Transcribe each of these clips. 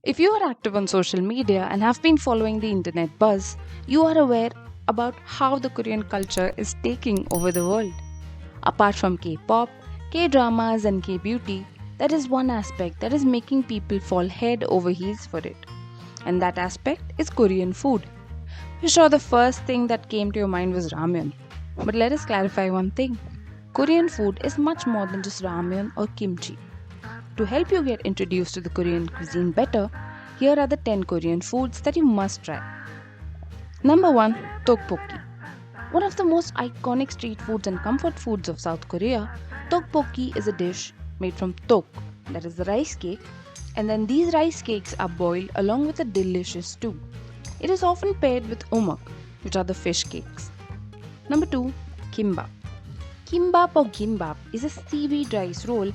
If you are active on social media and have been following the internet buzz, you are aware about how the Korean culture is taking over the world. Apart from K-pop, K-dramas and K-beauty, there is one aspect that is making people fall head over heels for it. And that aspect is Korean food. I'm sure the first thing that came to your mind was ramen. But let us clarify one thing. Korean food is much more than just ramen or kimchi. To help you get introduced to the Korean cuisine better, here are the 10 Korean foods that you must try. Number 1. Tteokbokki. One of the most iconic street foods and comfort foods of South Korea, tteokbokki is a dish made from tok, that is the rice cake, and then these rice cakes are boiled along with a delicious stew. It is often paired with umak, which are the fish cakes. Number 2. Kimbap. Kimbap or gimbap is a seaweed rice roll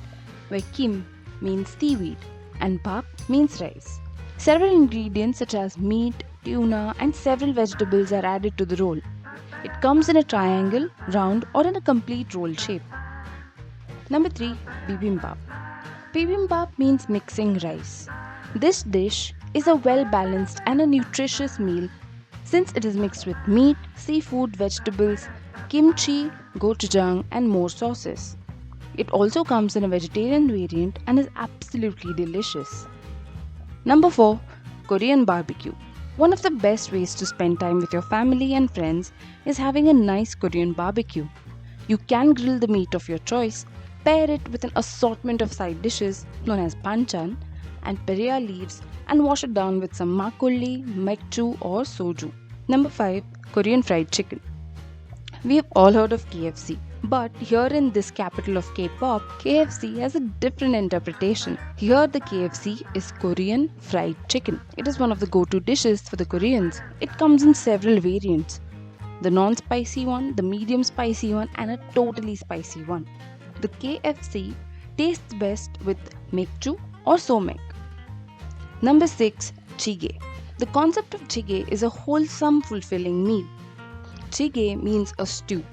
where kim means seaweed and bap means rice. Several ingredients such as meat, tuna and several vegetables are added to the roll. It comes in a triangle, round or in a complete roll shape. Number 3. Bibimbap. Bibimbap means mixing rice. This dish is a well-balanced and a nutritious meal since it is mixed with meat, seafood, vegetables, kimchi, gochujang and more sauces. It also comes in a vegetarian variant and is absolutely delicious. Number 4. Korean barbecue. One of the best ways to spend time with your family and friends is having a nice Korean barbecue. You can grill the meat of your choice, pair it with an assortment of side dishes known as banchan and perya leaves and wash it down with some makgeolli, mekju or soju. Number 5. Korean fried chicken. We have all heard of KFC. But here in this capital of K-pop, KFC has a different interpretation. Here the KFC is Korean fried chicken. It is one of the go-to dishes for the Koreans. It comes in several variants. The non-spicy one, the medium spicy one and a totally spicy one. The KFC tastes best with mekju or somek. Number 6. Jjigae. The concept of jjigae is a wholesome, fulfilling meal. Jjigae means a stew.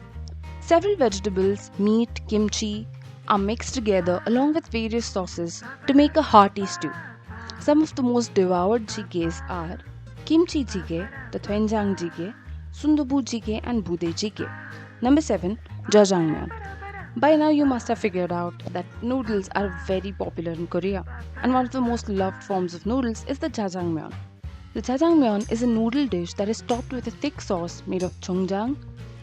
Several vegetables, meat, kimchi are mixed together along with various sauces to make a hearty stew. Some of the most devoured jjigaes are kimchi jjigae, the doenjang jjigae, sundubu jjigae and bude jjigae. Number 7. Jjajangmyeon. By now you must have figured out that noodles are very popular in Korea and one of the most loved forms of noodles is the jjajangmyeon. The jjajangmyeon is a noodle dish that is topped with a thick sauce made of jeongjang,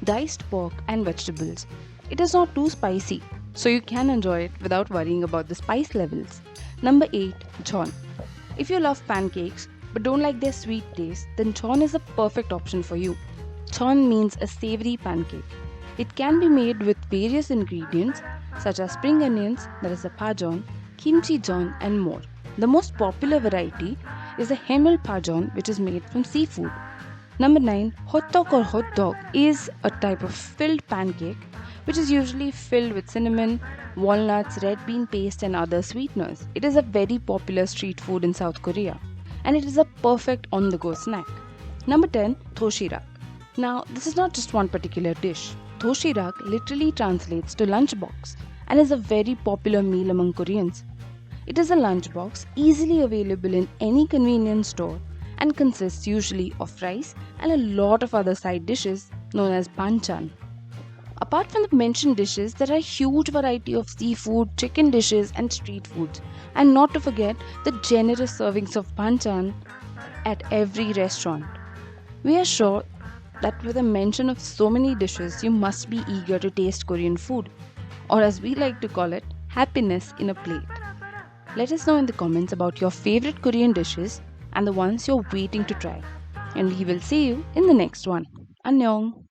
diced pork and vegetables. It is not too spicy, so you can enjoy it without worrying about the spice levels. Number 8. Jeon. If you love pancakes but don't like their sweet taste, then jeon is a perfect option for you. Jeon means a savory pancake. It can be made with various ingredients such as spring onions, that is the pajeon, kimchi jeon and more. The most popular variety is the hemul pajeon, which is made from seafood. Number 9. Hotdog or hot dog is a type of filled pancake which is usually filled with cinnamon, walnuts, red bean paste and other sweeteners. It is a very popular street food in South Korea and it is a perfect on-the-go snack. Number 10. Doshirak. Now this is not just one particular dish. Doshirak literally translates to lunchbox and is a very popular meal among Koreans. It is a lunchbox easily available in any convenience store and consists usually of rice and a lot of other side dishes known as banchan. Apart from the mentioned dishes, there are a huge variety of seafood, chicken dishes and street foods, and not to forget the generous servings of banchan at every restaurant. We are sure that with a mention of so many dishes, you must be eager to taste Korean food, or as we like to call it, happiness in a plate. Let us know in the comments about your favorite Korean dishes and the ones you're waiting to try. And we will see you in the next one. Annyeong!